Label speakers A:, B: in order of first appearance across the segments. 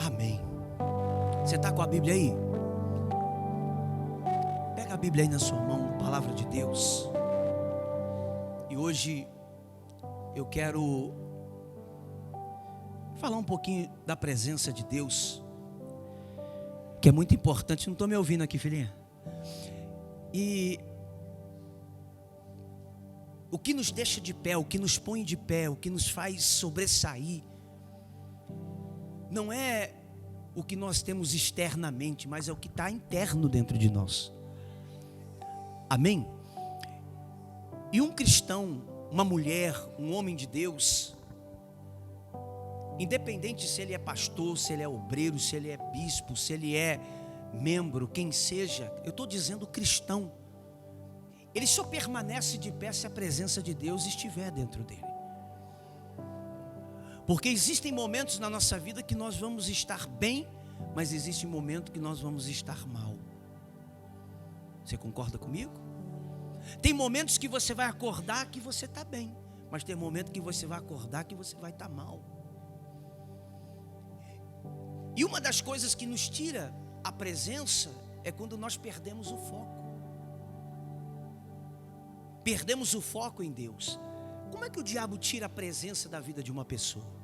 A: Amém. Você está com a Bíblia aí? Pega a Bíblia aí na sua mão, palavra de Deus. E hoje eu quero falar um pouquinho da presença de Deus, que é muito importante. Não estou me ouvindo aqui, filhinha? E o que nos deixa de pé, o que nos põe de pé, o que nos faz sobressair, não é o que nós temos externamente, mas é o que está interno dentro de nós. Amém? E um cristão, uma mulher, um homem de Deus, independente se ele é pastor, se ele é obreiro, se ele é bispo, se ele é membro, quem seja, eu estou dizendo cristão, ele só permanece de pé se a presença de Deus estiver dentro dele. Porque existem momentos na nossa vida que nós vamos estar bem, mas existe momento que nós vamos estar mal. Você concorda comigo? Tem momentos que você vai acordar que você está bem, mas tem momento que você vai acordar que você vai estar mal. E uma das coisas que nos tira a presença é quando nós perdemos o foco. Perdemos o foco em Deus. Como é que o diabo tira a presença da vida de uma pessoa?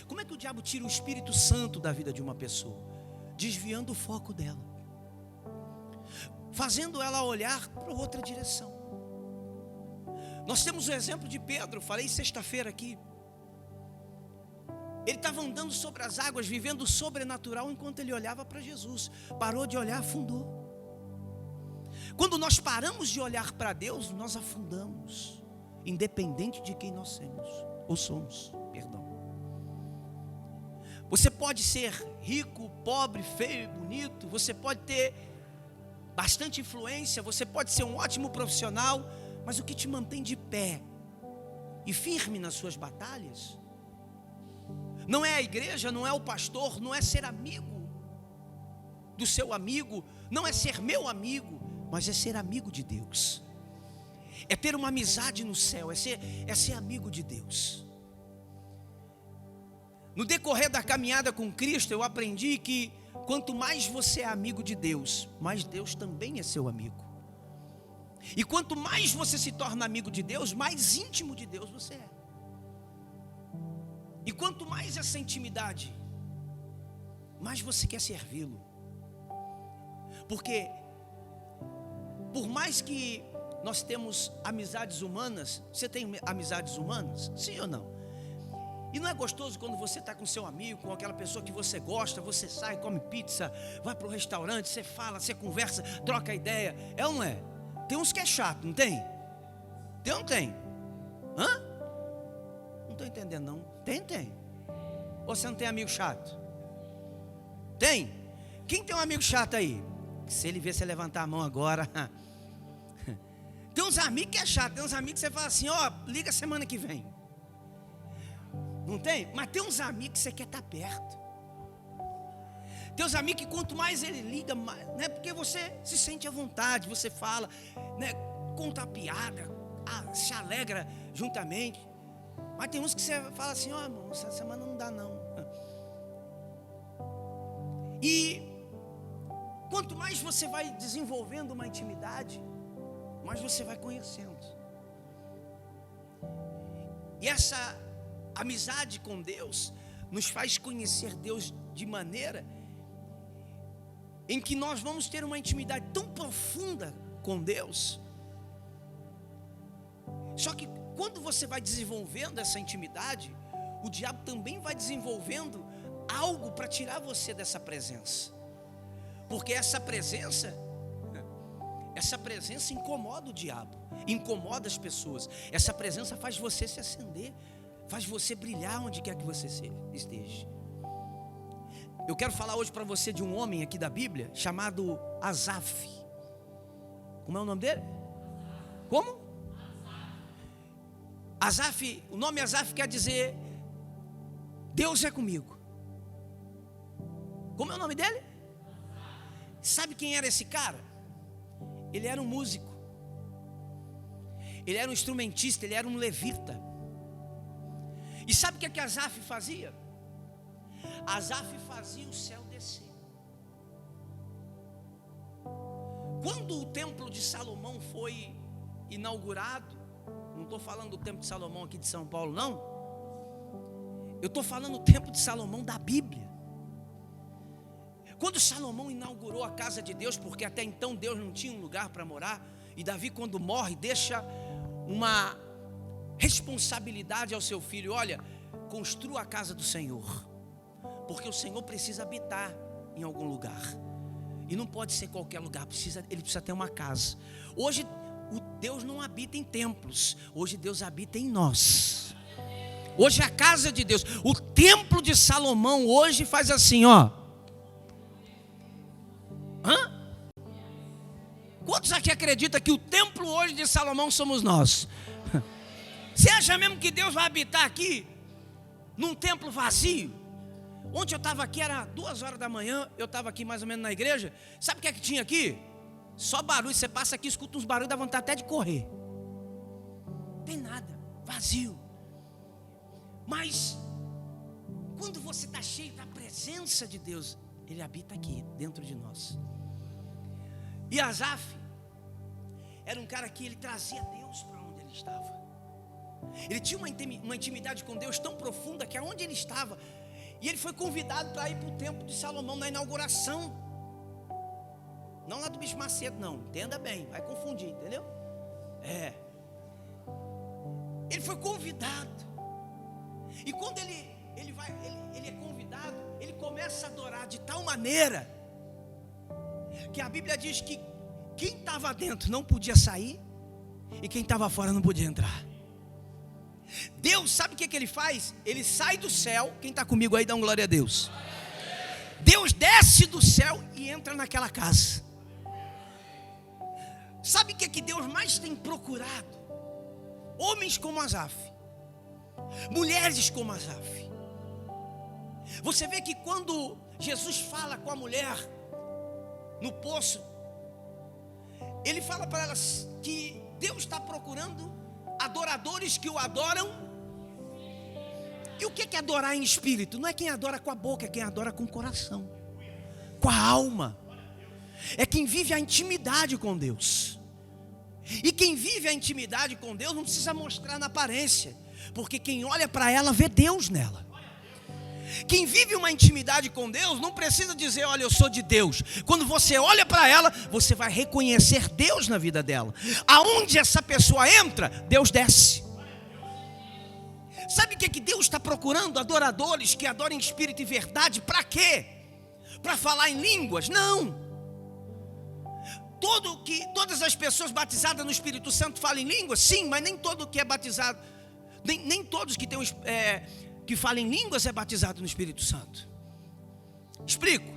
A: Como é que o diabo tira o Espírito Santo da vida de uma pessoa? Desviando o foco dela, fazendo ela olhar para outra direção. Nós temos o exemplo de Pedro, falei sexta-feira aqui. Ele estava andando sobre as águas, vivendo o sobrenatural, enquanto ele olhava para Jesus. Parou de olhar, afundou. Quando nós paramos de olhar para Deus, nós afundamos, independente de quem nós somos. Você pode ser rico, pobre, feio, bonito, você pode ter bastante influência, você pode ser um ótimo profissional, mas o que te mantém de pé e firme nas suas batalhas não é a igreja, não é o pastor, não é ser amigo do seu amigo, não é ser meu amigo, mas é ser amigo de Deus, é ter uma amizade no céu, é ser amigo de Deus. No decorrer da caminhada com Cristo, eu aprendi que quanto mais você é amigo de Deus, mais Deus também é seu amigo. E quanto mais você se torna amigo de Deus, mais íntimo de Deus você é. E quanto mais essa intimidade, mais você quer servi-lo. Porque por mais que nós temos amizades humanas, você tem amizades humanas? Sim ou não? E não é gostoso quando você está com seu amigo, com aquela pessoa que você gosta, você sai, come pizza, vai para o restaurante, você fala, você conversa, troca ideia. É ou não é? Tem uns que é chato, não tem? Tem ou não tem? Hã? Não estou entendendo não. Tem. Ou você não tem amigo chato? Tem? Quem tem um amigo chato aí? Se ele ver você levantar a mão agora. Tem uns amigos que é chato, tem uns amigos que você fala assim, liga semana que vem. Não tem? Mas tem uns amigos que você quer estar perto. Tem uns amigos que quanto mais ele liga, mais, né? Porque você se sente à vontade, você fala, né? Conta a piada, se alegra juntamente. Mas tem uns que você fala assim, irmão, essa semana não dá não. E quanto mais você vai desenvolvendo uma intimidade, mais você vai conhecendo. E essa amizade com Deus nos faz conhecer Deus de maneira em que nós vamos ter uma intimidade tão profunda com Deus. Só que quando você vai desenvolvendo essa intimidade, o diabo também vai desenvolvendo algo para tirar você dessa presença. Porque essa presença incomoda o diabo, incomoda as pessoas. Essa presença faz você se acender, faz você brilhar onde quer que você esteja. Eu quero falar hoje para você de um homem aqui da Bíblia chamado Asaf. Como é o nome dele? Como? Asaf, o nome Asaf quer dizer Deus é comigo. Como é o nome dele? Sabe quem era esse cara? Ele era um músico, ele era um instrumentista, ele era um levita. E sabe o que Asaf fazia? Asaf fazia o céu descer. Quando o templo de Salomão foi inaugurado, não estou falando do templo de Salomão aqui de São Paulo, não. Eu estou falando do templo de Salomão da Bíblia. Quando Salomão inaugurou a casa de Deus, porque até então Deus não tinha um lugar para morar, e Davi, quando morre, deixa uma responsabilidade ao seu filho: olha, construa a casa do Senhor, porque o Senhor precisa habitar em algum lugar, e não pode ser qualquer lugar, ele precisa ter uma casa. Hoje Deus não habita em templos, hoje Deus habita em nós. Hoje a casa de Deus, o templo de Salomão hoje faz assim, ó. Quantos aqui acreditam que o templo hoje de Salomão somos nós? Você acha mesmo que Deus vai habitar aqui num templo vazio? Ontem eu estava aqui, era 2 horas da manhã, eu estava aqui mais ou menos na igreja. Sabe o que é que tinha aqui? Só barulho. Você passa aqui, escuta uns barulhos, dá vontade até de correr. Não tem nada, vazio. Mas quando você está cheio da presença de Deus, Ele habita aqui dentro de nós. E Asaf era um cara que ele trazia Deus para onde ele estava. Ele tinha uma intimidade com Deus tão profunda que aonde ele estava, e ele foi convidado para ir para o templo de Salomão na inauguração. Não lá do Bicho Macedo, não, entenda bem, vai confundir, entendeu? Ele foi convidado. E quando ele é convidado, ele começa a adorar de tal maneira que a Bíblia diz que quem estava dentro não podia sair e quem estava fora não podia entrar. Deus, sabe o que ele faz? Ele sai do céu. Quem está comigo aí, dá um glória a Deus. Deus desce do céu e entra naquela casa. Sabe o que Deus mais tem procurado? Homens como Asaf, mulheres como Asaf. Você vê que quando Jesus fala com a mulher no poço, Ele fala para elas que Deus está procurando adoradores que o adoram. E o que é adorar em espírito? Não é quem adora com a boca, é quem adora com o coração, com a alma. É quem vive a intimidade com Deus. E quem vive a intimidade com Deus não precisa mostrar na aparência, porque quem olha para ela vê Deus nela. Quem vive uma intimidade com Deus não precisa dizer, olha, eu sou de Deus. Quando você olha para ela, você vai reconhecer Deus na vida dela. Aonde essa pessoa entra, Deus desce. Sabe o que Deus está procurando? Adoradores que adorem em espírito e verdade. Para quê? Para falar em línguas? Não. Todas as pessoas batizadas no Espírito Santo falam em línguas? Sim, mas nem todo que é batizado, nem todos que que falam em línguas é batizado no Espírito Santo. Explico.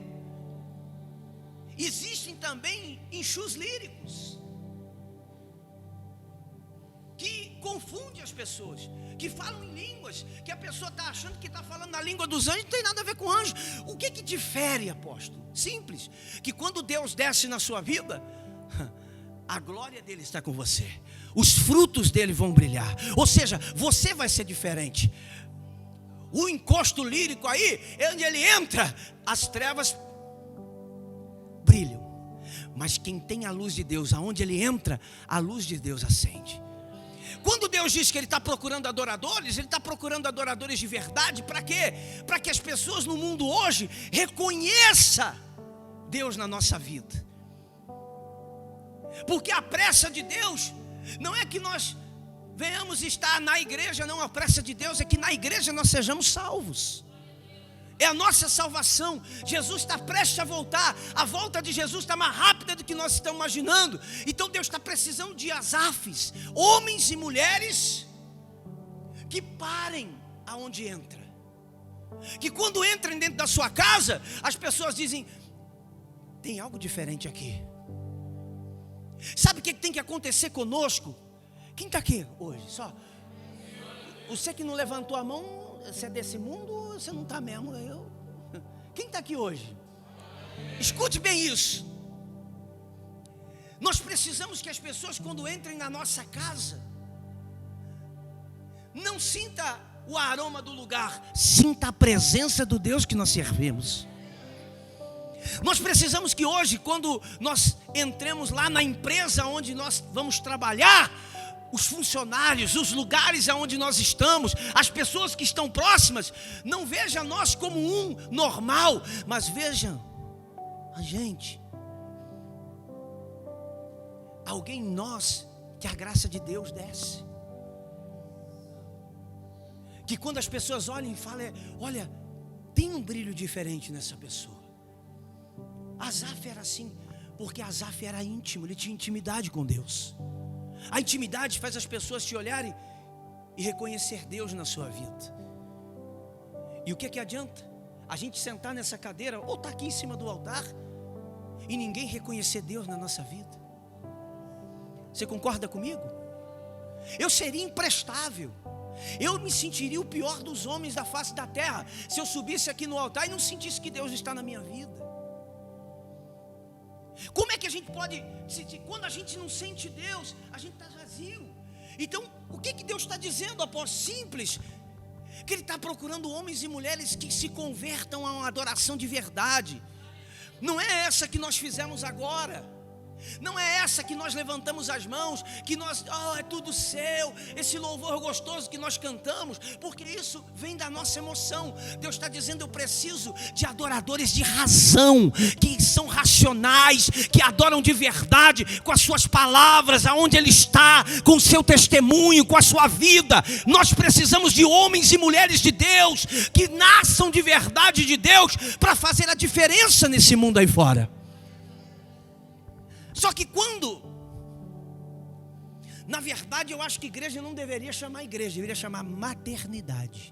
A: Existem também enxus líricos que confundem as pessoas, que falam em línguas, que a pessoa está achando que está falando na língua dos anjos, não tem nada a ver com anjo. O que difere, apóstolo? Simples, que quando Deus desce na sua vida, a glória dele está com você, os frutos dele vão brilhar, ou seja, você vai ser diferente. O encosto lírico aí, onde ele entra, as trevas brilham, mas quem tem a luz de Deus, aonde ele entra, a luz de Deus acende. Quando Deus diz que Ele está procurando adoradores, Ele está procurando adoradores de verdade. Para quê? Para que as pessoas no mundo hoje reconheçam Deus na nossa vida. Porque a pressa de Deus não é que nós venhamos estar na igreja, não. A pressa de Deus é que na igreja nós sejamos salvos. É a nossa salvação. Jesus está prestes a voltar. A volta de Jesus está mais rápida do que nós estamos imaginando. Então Deus está precisando de Asafes, homens e mulheres que parem aonde entra, que quando entrem dentro da sua casa, as pessoas dizem, tem algo diferente aqui. Sabe o que tem que acontecer conosco? Quem está aqui hoje? Só você que não levantou a mão, você é desse mundo ou você não está mesmo? Quem está aqui hoje? Escute bem isso. Nós precisamos que as pessoas, quando entrem na nossa casa, não sinta o aroma do lugar, sinta a presença do Deus que nós servimos. Nós precisamos que hoje, quando nós entremos lá na empresa onde nós vamos trabalhar, os funcionários, os lugares aonde nós estamos, as pessoas que estão próximas, não vejam nós como um normal, mas vejam a gente, alguém em nós que a graça de Deus desce. Que quando as pessoas olham e falam, olha, tem um brilho diferente nessa pessoa. Asaf era assim, porque Asaf era íntimo, ele tinha intimidade com Deus. A intimidade faz as pessoas te olharem e reconhecer Deus na sua vida. E o que adianta? A gente sentar nessa cadeira ou estar aqui em cima do altar e ninguém reconhecer Deus na nossa vida. Você concorda comigo? Eu seria imprestável. Eu me sentiria o pior dos homens da face da terra se eu subisse aqui no altar e não sentisse que Deus está na minha vida. Como é que a gente pode, quando a gente não sente Deus, a gente está vazio? Então, o que Deus está dizendo, após simples? Que Ele está procurando homens e mulheres que se convertam a uma adoração de verdade. Não é essa que nós fizemos agora. Não é essa que nós levantamos as mãos, que nós, é tudo seu, esse louvor gostoso que nós cantamos, porque isso vem da nossa emoção. Deus está dizendo, eu preciso de adoradores de razão, que são racionais, que adoram de verdade, com as suas palavras, aonde Ele está, com o seu testemunho, com a sua vida. Nós precisamos de homens e mulheres de Deus, que nasçam de verdade de Deus, para fazer a diferença nesse mundo aí fora. Só que na verdade eu acho que igreja não deveria chamar igreja, deveria chamar maternidade.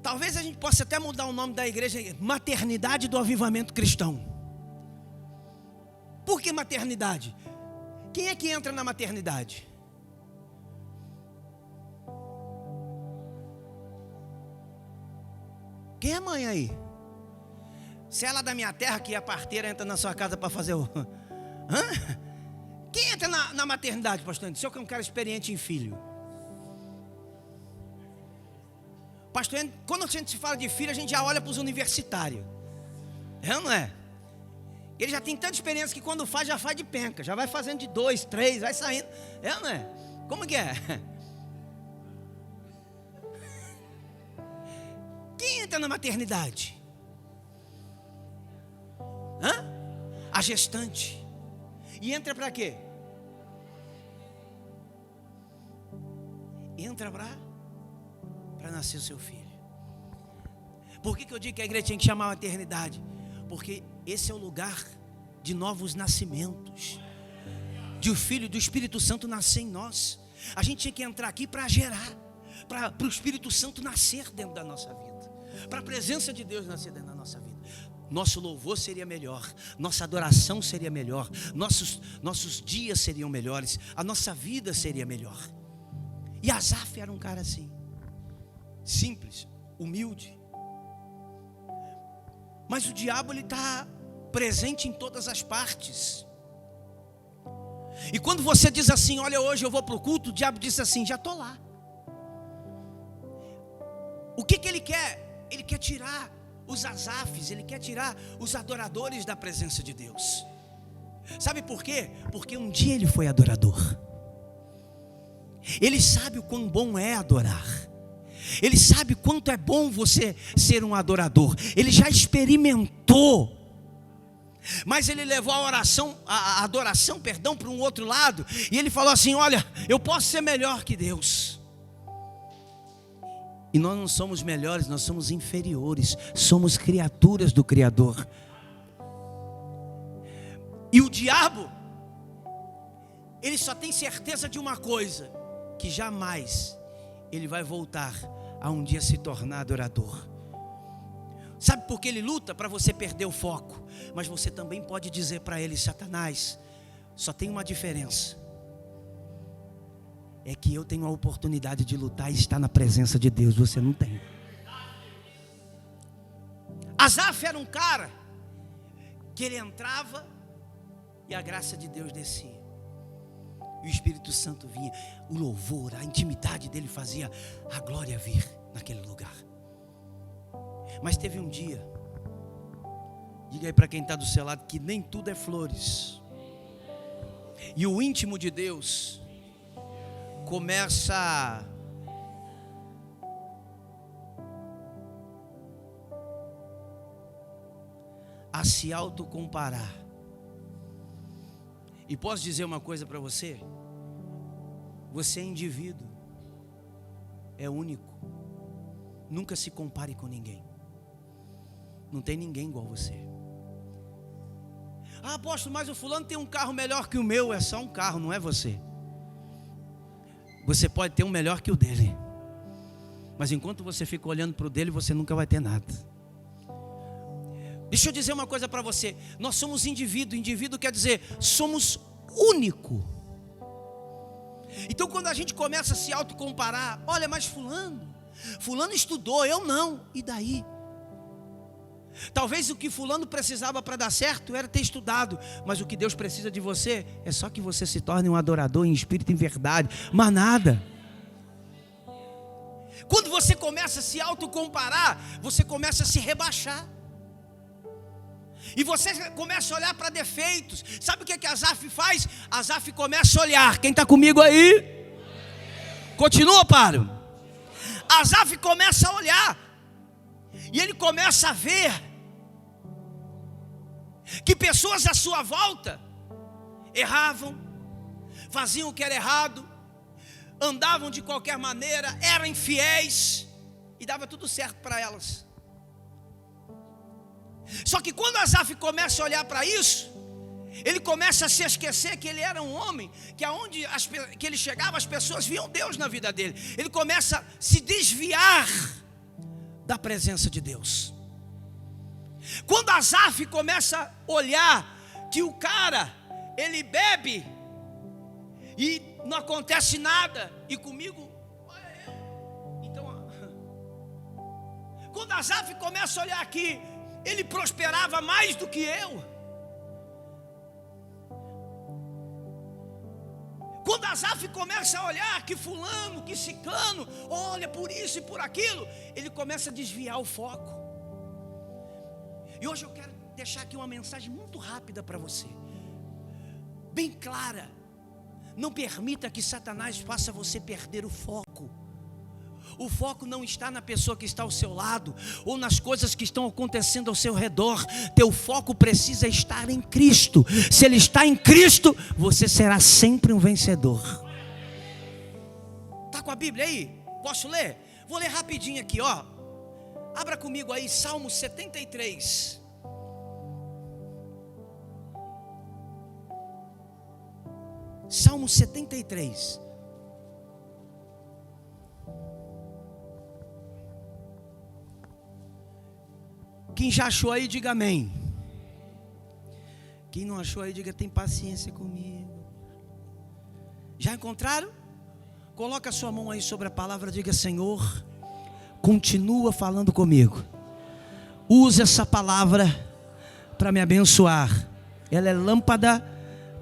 A: Talvez a gente possa até mudar o nome da igreja, Maternidade do Avivamento Cristão. Por que maternidade? Quem é que entra na maternidade? Quem é mãe aí? Se ela da minha terra, que a parteira entra na sua casa para fazer o... Quem entra na maternidade, pastor? O senhor que é um cara experiente em filho. Pastor, quando a gente se fala de filho, a gente já olha para os universitários. É ou não é? Ele já tem tanta experiência que quando faz, já faz de penca. Já vai fazendo de 2, 3, vai saindo. É ou não é? Como que é? Quem entra na maternidade? A gestante. E entra para quê? Entra para nascer o seu filho. Por que eu digo que a igreja tinha que chamar a maternidade? Porque esse é o lugar de novos nascimentos, de o Filho do Espírito Santo nascer em nós. A gente tinha que entrar aqui para gerar, para o Espírito Santo nascer dentro da nossa vida, para a presença de Deus nascer dentro da nossa vida. Nosso louvor seria melhor, nossa adoração seria melhor, nossos dias seriam melhores, a nossa vida seria melhor. E Asaf era um cara assim, simples, humilde. Mas o diabo, ele está presente em todas as partes. E quando você diz assim, olha, hoje eu vou para o culto, o diabo diz assim, já estou lá. O que ele quer? Ele quer tirar os Asafs, ele quer tirar os adoradores da presença de Deus. Sabe por quê? Porque um dia ele foi adorador. Ele sabe o quão bom é adorar. Ele sabe quanto é bom você ser um adorador. Ele já experimentou. Mas ele levou a adoração para um outro lado. E ele falou assim, olha, eu posso ser melhor que Deus. E nós não somos melhores, nós somos inferiores. Somos criaturas do Criador. E o diabo, ele só tem certeza de uma coisa, que jamais ele vai voltar a um dia se tornar adorador. Sabe por que ele luta? Para você perder o foco. Mas você também pode dizer para ele, Satanás, só tem uma diferença. É que eu tenho a oportunidade de lutar e estar na presença de Deus, você não tem. Asaf era um cara que ele entrava e a graça de Deus descia. E o Espírito Santo vinha, o louvor, a intimidade dele fazia a glória vir naquele lugar. Mas teve um dia, diga aí para quem está do seu lado, que nem tudo é flores. E o íntimo de Deus começa a se autocomparar. E posso dizer uma coisa para você? Você é indivíduo, é único. Nunca se compare com ninguém. Não tem ninguém igual você. Ah, apóstolo, mas o fulano tem um carro melhor que o meu. É só um carro, não é você. Você pode ter um melhor que o dele, mas enquanto você fica olhando para o dele, você nunca vai ter nada. Deixa eu dizer uma coisa para você. Nós somos indivíduo. Indivíduo quer dizer, somos único. Então quando a gente começa a se autocomparar, olha, mas fulano estudou, eu não. E daí? Talvez o que fulano precisava para dar certo era ter estudado, mas o que Deus precisa de você é só que você se torne um adorador em espírito e em verdade, mas nada. Quando você começa a se autocomparar, você começa a se rebaixar. E você começa a olhar para defeitos. Sabe o que Asaf faz? Asaf começa a olhar. Quem está comigo aí? Continua, Paro. Asaf começa a olhar. E ele começa a ver que pessoas à sua volta erravam, faziam o que era errado, andavam de qualquer maneira, eram infiéis, e dava tudo certo para elas. Só que quando Asaf começa a olhar para isso, ele começa a se esquecer que ele era um homem, que aonde que ele chegava, as pessoas viam Deus na vida dele. Ele começa a se desviar da presença de Deus. Quando Asaf começa a olhar que o cara, ele bebe e não acontece nada, e comigo, olha eu. Então, quando Asaf começa a olhar aqui, ele prosperava mais do que eu. Quando Asaf começa a olhar que fulano, que ciclano, olha por isso e por aquilo, ele começa a desviar o foco. E hoje eu quero deixar aqui uma mensagem muito rápida para você, bem clara. Não permita que Satanás faça você perder o foco. O foco não está na pessoa que está ao seu lado, ou nas coisas que estão acontecendo ao seu redor. Teu foco precisa estar em Cristo. Se ele está em Cristo, você será sempre um vencedor. Está com a Bíblia aí? Posso ler? Vou ler rapidinho aqui, ó. Abra comigo aí, Salmo 73. Salmo 73. Quem já achou aí, diga amém. Quem não achou aí, diga tem paciência comigo. Já encontraram? Coloca a sua mão aí sobre a palavra, diga Senhor, continua falando comigo. Usa essa palavra para me abençoar. Ela é lâmpada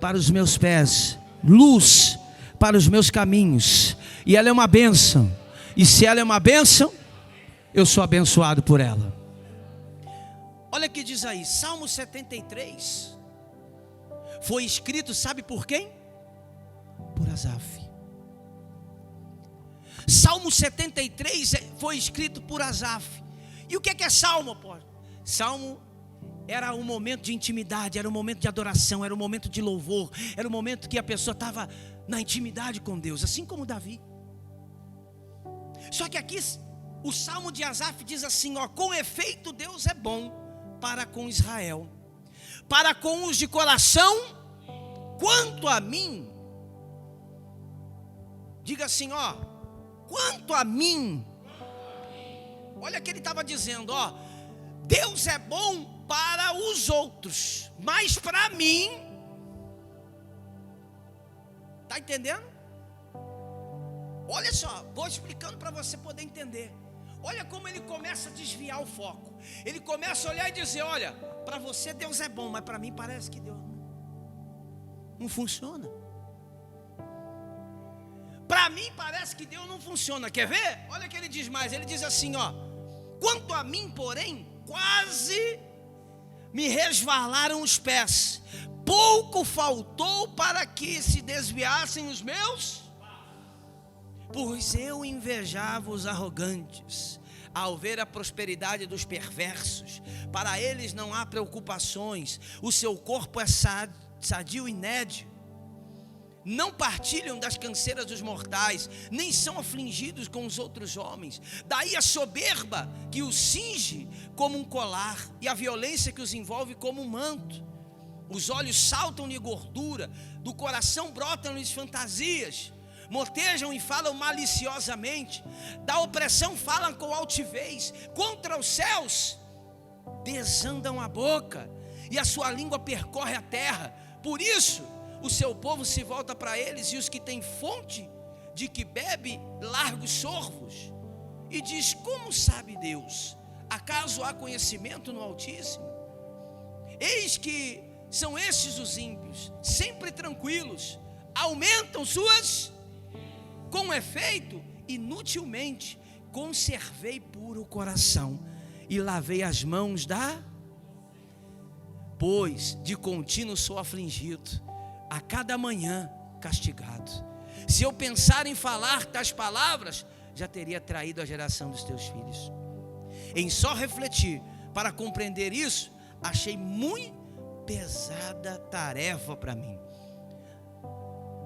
A: para os meus pés, luz para os meus caminhos. E ela é uma bênção. E se ela é uma bênção, eu sou abençoado por ela. Olha o que diz aí, Salmo 73 foi escrito, sabe por quem? Por Asaf. Salmo 73 foi escrito por Asaf. E o que é Salmo, pô? Salmo era um momento de intimidade, era um momento de adoração, era um momento de louvor, era um momento que a pessoa estava na intimidade com Deus, assim como Davi. Só que aqui o Salmo de Asaf diz assim, ó, com efeito Deus é bom para com Israel, para com os de coração, quanto a mim, diga assim, ó, quanto a mim, olha o que ele estava dizendo, ó, Deus é bom para os outros, mas para mim, está entendendo? Olha só, vou explicando para você poder entender. Olha como ele começa a desviar o foco. Ele começa a olhar e dizer, olha, para você Deus é bom, mas para mim parece que Deus não funciona. Para mim parece que Deus não funciona. Quer ver? Olha o que ele diz mais. Ele diz assim, ó: quanto a mim, porém, quase me resvalaram os pés. Pouco faltou para que se desviassem os meus, pois eu invejava os arrogantes ao ver a prosperidade dos perversos. Para eles não há preocupações, o seu corpo é sadio e nédio. Não partilham das canseiras dos mortais, nem são afligidos com os outros homens. Daí a soberba que os cinge como um colar, e a violência que os envolve como um manto. Os olhos saltam-lhe gordura, do coração brotam-lhes fantasias. Motejam e falam maliciosamente, da opressão falam com altivez. Contra os céus desandam a boca, e a sua língua percorre a terra. Por isso o seu povo se volta para eles, e os que têm fonte de que bebe largos sorvos. E diz: como sabe Deus? Acaso há conhecimento no Altíssimo? Eis que são estes os ímpios, sempre tranquilos, aumentam suas, com efeito, inutilmente conservei puro o coração e lavei as mãos pois de contínuo sou afligido, a cada manhã castigado. Se eu pensar em falar tais palavras, já teria traído a geração dos teus filhos. Em só refletir para compreender isso, achei muito pesada tarefa para mim.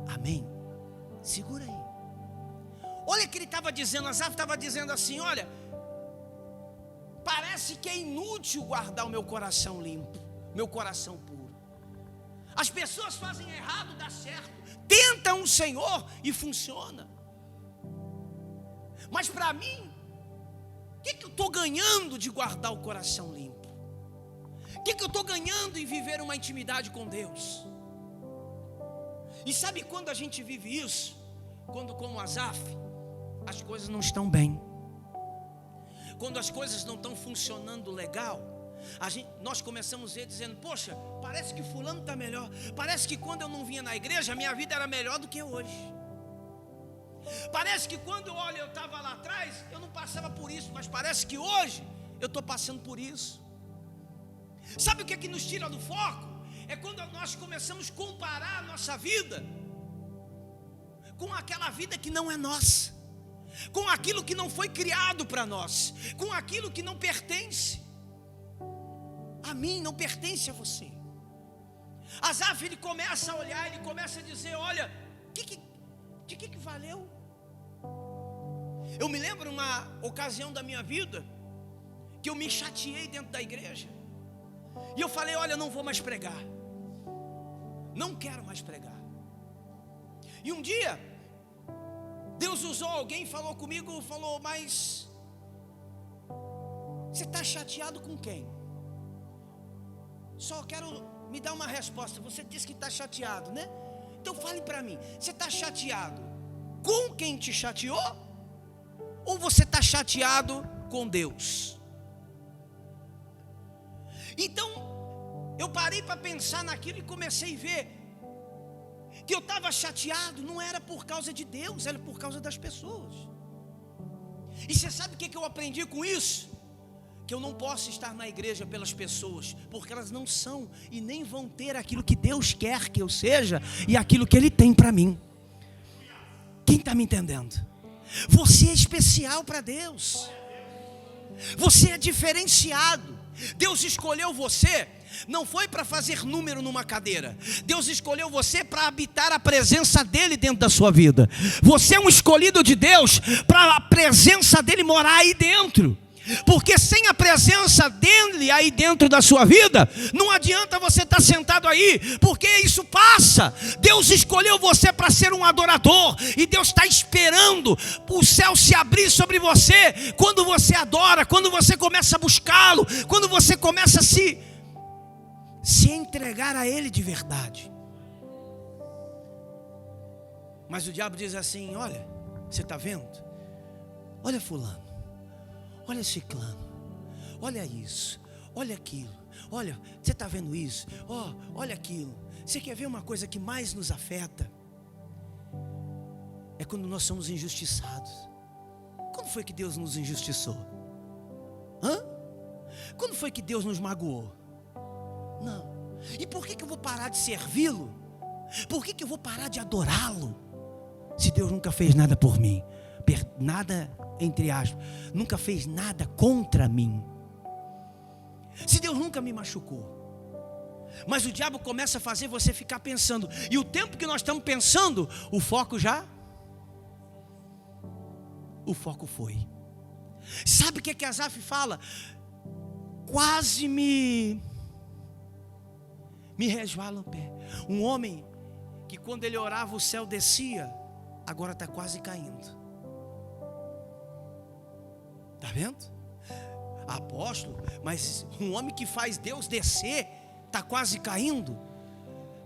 A: Amém? Segura aí. Olha o que ele estava dizendo. Asaf estava dizendo assim: olha, parece que é inútil guardar o meu coração limpo, meu coração puro. As pessoas fazem errado, dá certo, tentam o Senhor e funciona. Mas para mim, o que eu estou ganhando de guardar o coração limpo? O que eu estou ganhando em viver uma intimidade com Deus? E sabe quando a gente vive isso? Quando, como Asaf, as coisas não estão bem, quando as coisas não estão funcionando legal, nós começamos a ver dizendo: poxa, parece que fulano está melhor. Parece que quando eu não vinha na igreja, a minha vida era melhor do que hoje. Parece que quando eu olho, eu estava lá atrás, eu não passava por isso, mas parece que hoje eu estou passando por isso. Sabe o que é que nos tira do foco? É quando nós começamos a comparar a nossa vida com aquela vida que não é nossa, com aquilo que não foi criado para nós, com aquilo que não pertence a mim, não pertence a você. Asaf, ele começa a olhar, ele começa a dizer: olha, de que valeu? Eu me lembro uma ocasião da minha vida que eu me chateei dentro da igreja, e eu falei: olha, não vou mais pregar, não quero mais pregar. E um dia Deus usou alguém, falou comigo, falou: mas você está chateado com quem? Só quero me dar uma resposta. Você disse que está chateado, né? Então fale para mim, você está chateado com quem te chateou? Ou você está chateado com Deus? Então eu parei para pensar naquilo e comecei a ver que eu estava chateado, não era por causa de Deus, era por causa das pessoas. E você sabe o que eu aprendi com isso? Que eu não posso estar na igreja pelas pessoas, porque elas não são e nem vão ter aquilo que Deus quer que eu seja e aquilo que Ele tem para mim. Quem está me entendendo? Você é especial para Deus, você é diferenciado. Deus escolheu você, não foi para fazer número numa cadeira. Deus escolheu você para habitar a presença dEle dentro da sua vida. Você é um escolhido de Deus para a presença dEle morar aí dentro. Porque sem a presença dele aí dentro da sua vida, não adianta você estar sentado aí, porque isso passa. Deus escolheu você para ser um adorador, e Deus está esperando o céu se abrir sobre você, quando você adora, quando você começa a buscá-lo, quando você começa a se entregar a Ele de verdade. Mas o diabo diz assim: olha, você está vendo? Olha fulano, olha ciclano, olha isso, olha aquilo, olha, você está vendo isso, olha aquilo. Você quer ver uma coisa que mais nos afeta? é quando nós somos injustiçados. Quando foi que Deus nos injustiçou? Quando foi que Deus nos magoou? Não. E por que eu vou parar de servi-lo? Por que eu vou parar de adorá-lo? Se Deus nunca fez nada por mim, nada entre aspas, nunca fez nada contra mim. Se Deus nunca me machucou. Mas o diabo começa a fazer você ficar pensando. E o tempo que nós estamos pensando, o foco foi. Sabe o que Asaf fala? Quase me resvala o pé. Um homem que quando ele orava o céu descia, agora está quase caindo. Está vendo? Apóstolo, mas um homem que faz Deus descer, está quase caindo.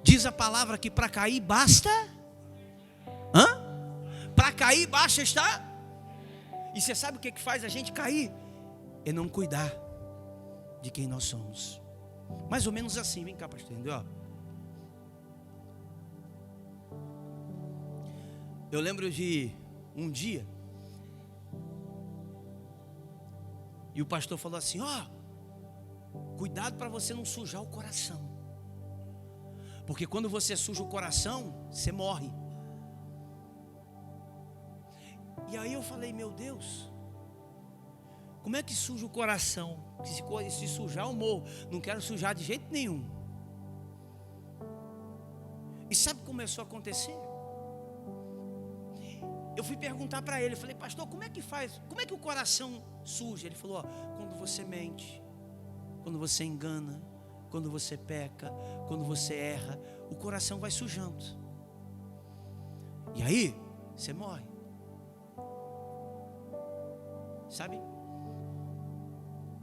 A: Diz a palavra que para cair basta. Para cair basta estar. E você sabe o que faz a gente cair? É não cuidar de quem nós somos. Mais ou menos assim, vem cá, pastor, entendeu? Eu lembro de um dia, e o pastor falou assim: cuidado para você não sujar o coração, porque quando você suja o coração, você morre. E aí eu falei: meu Deus, como é que suja o coração? Se sujar eu morro. Não quero sujar de jeito nenhum. E sabe o que começou a acontecer? Eu fui perguntar para ele, falei: pastor, como é que faz? Como é que o coração suja? Ele falou: quando você mente, quando você engana, quando você peca, quando você erra, o coração vai sujando. E aí, você morre. Sabe?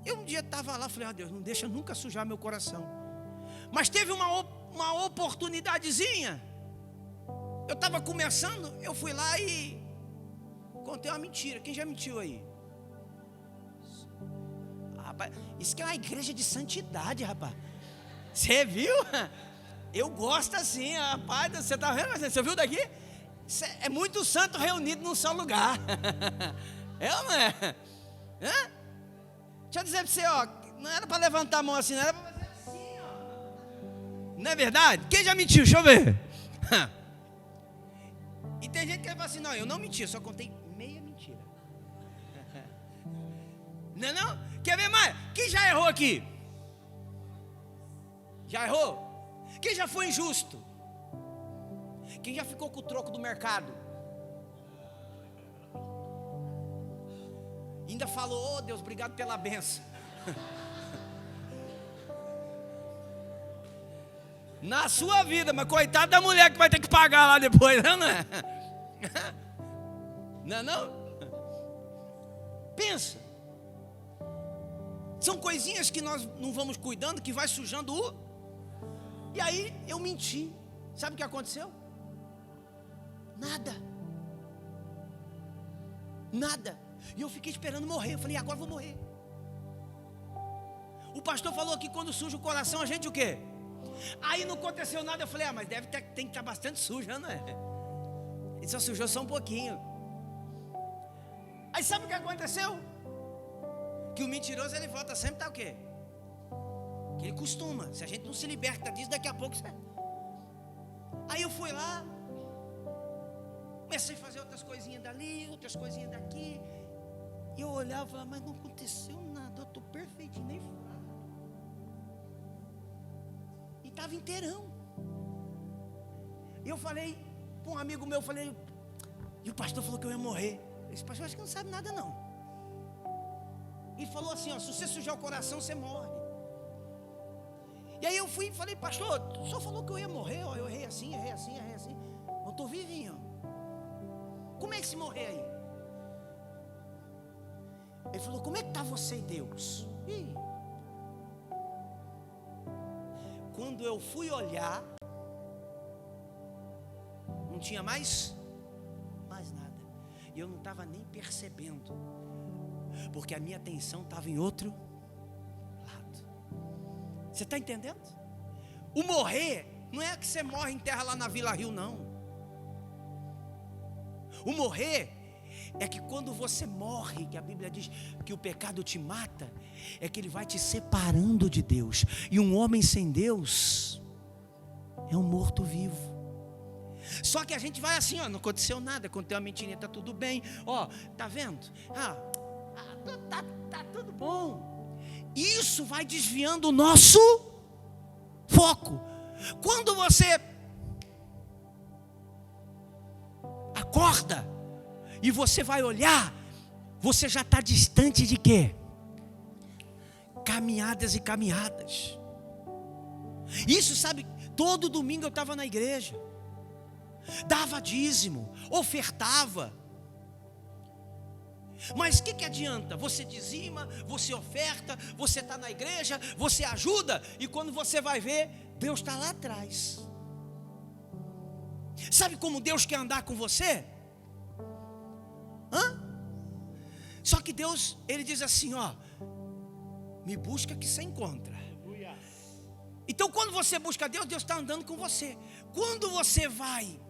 A: Eu um dia estava lá, falei: Deus, não deixa nunca sujar meu coração. Mas teve uma oportunidadezinha. Eu estava começando, eu fui lá e contei uma mentira. Quem já mentiu aí? Rapaz, isso que é uma igreja de santidade, rapaz. Você viu? Eu gosto assim, rapaz. Você está vendo? Você viu daqui? É muito santo reunido num só lugar. Ou não é? Deixa eu dizer para você, não era para levantar a mão assim, não era para fazer assim, Não é verdade? Quem já mentiu? Deixa eu ver. E tem gente que vai falar assim: não, eu não menti, eu só contei meia mentira. Não é não? Quer ver mais? Quem já errou aqui? Já errou? Quem já foi injusto? Quem já ficou com o troco do mercado? Ainda falou: Deus, obrigado pela benção. Na sua vida, mas coitada da mulher que vai ter que pagar lá depois, não é? Não? Pensa. São coisinhas que nós não vamos cuidando, que vai sujando o... E aí eu menti. Sabe o que aconteceu? Nada. E eu fiquei esperando morrer. Eu falei: agora eu vou morrer. O pastor falou que quando suja o coração, a gente o quê? Aí não aconteceu nada. Eu falei: mas tem que estar bastante sujo, não é? Ele só sujou só um pouquinho. Aí sabe o que aconteceu? Que o mentiroso, ele volta sempre, tá o quê? Que ele costuma. Se a gente não se liberta disso, daqui a pouco você... Aí eu fui lá, comecei a fazer outras coisinhas dali, outras coisinhas daqui. E eu olhava e falava: mas não aconteceu nada, eu estou perfeitinho, nem furado. E estava inteirão. E eu falei para um amigo meu, e o pastor falou que eu ia morrer. Esse pastor acho que não sabe nada não. E falou assim: se você sujar o coração, você morre. E aí eu fui e falei: pastor, o senhor falou que eu ia morrer, eu errei assim. Eu estou vivinho. Como é que se morrer aí? Ele falou: como é que está você e Deus? Quando eu fui olhar, não tinha mais nada. E eu não estava nem percebendo, porque a minha atenção estava em outro lado. Você está entendendo? O morrer não é que você morre em terra lá na Vila Rio, não. O morrer é que quando você morre, que a Bíblia diz que o pecado te mata, é que ele vai te separando de Deus. E um homem sem Deus é um morto-vivo. Só que a gente vai assim, ó, não aconteceu nada, aconteceu uma mentirinha, tá tudo bem, ó, tá vendo? Tá tudo bom. Isso vai desviando o nosso foco. Quando você acorda e você vai olhar, você já está distante de quê? Caminhadas e caminhadas. Isso, sabe, todo domingo eu estava na igreja, dava dízimo, ofertava. Mas o que adianta? Você dizima, você oferta, você está na igreja, você ajuda, e quando você vai ver, Deus está lá atrás. Sabe como Deus quer andar com você? Só que Deus, Ele diz assim, ó, me busca que você encontra. Então quando você busca Deus, Deus está andando com você. Quando você vai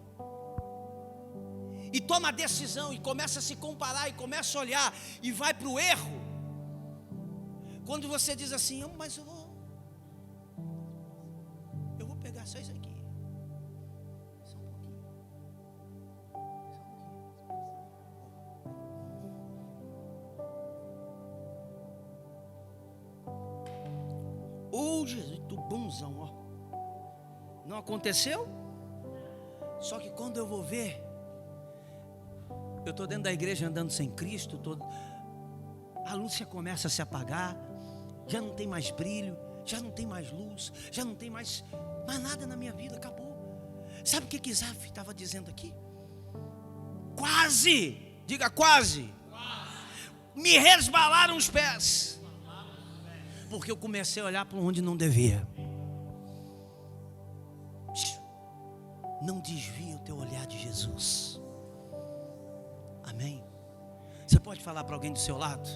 A: e toma a decisão e começa a se comparar e começa a olhar e vai para o erro, quando você diz assim, mas eu vou pegar só isso aqui, só um pouquinho, Jesus, do bonzão, ó, não aconteceu? Só que quando eu vou ver, eu estou dentro da igreja andando sem Cristo, a luz já começa a se apagar, já não tem mais brilho, já não tem mais luz, já não tem mais nada na minha vida, acabou. Sabe o que Isaf estava dizendo aqui? Quase, diga quase, me resbalaram os pés, porque eu comecei a olhar para onde não devia. Não desvie o teu olhar de Jesus. Amém? Você pode falar para alguém do seu lado?